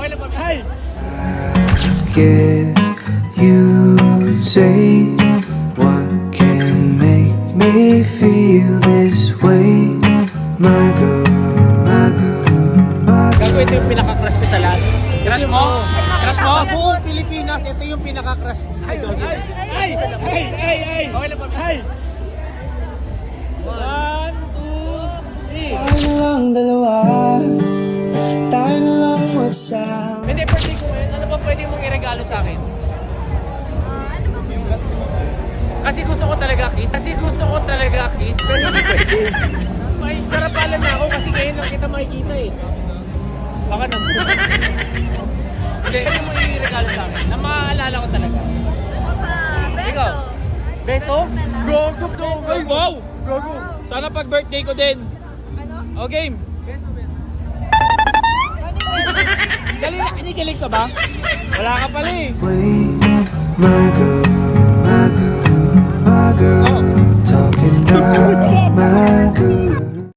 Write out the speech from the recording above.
Okay lang po. Hey! Guess you say what can make me feel this way, my girl, my girl, my girl. Gago, ito yung pinaka-crush ko sa lahat. Crush mo? Crush mo? Sa buong Pilipinas, ito yung pinaka-crush. Ay! Okay lang po. Hey! 1, 2, 3. Tayo lang dalawa, tayo na lang magsama. Hindi, birthday ko ngayon. Ano ba pwede mong iregalo sa akin? Kasi gusto ko talaga kiss. Pero hindi pwede. May karapalan na ako kasi ngayon lang kita makikita eh. Baka naman. Hindi, ano mo iregalo sa akin? Na maaalala ko talaga. Ikaw? Beso? Gogo! Ay, wow! Gogo! Sana pag birthday ko din. Ano? O, game! Beso. Dali na, kinikilig ka ba? Wala ka pala eh. Way, my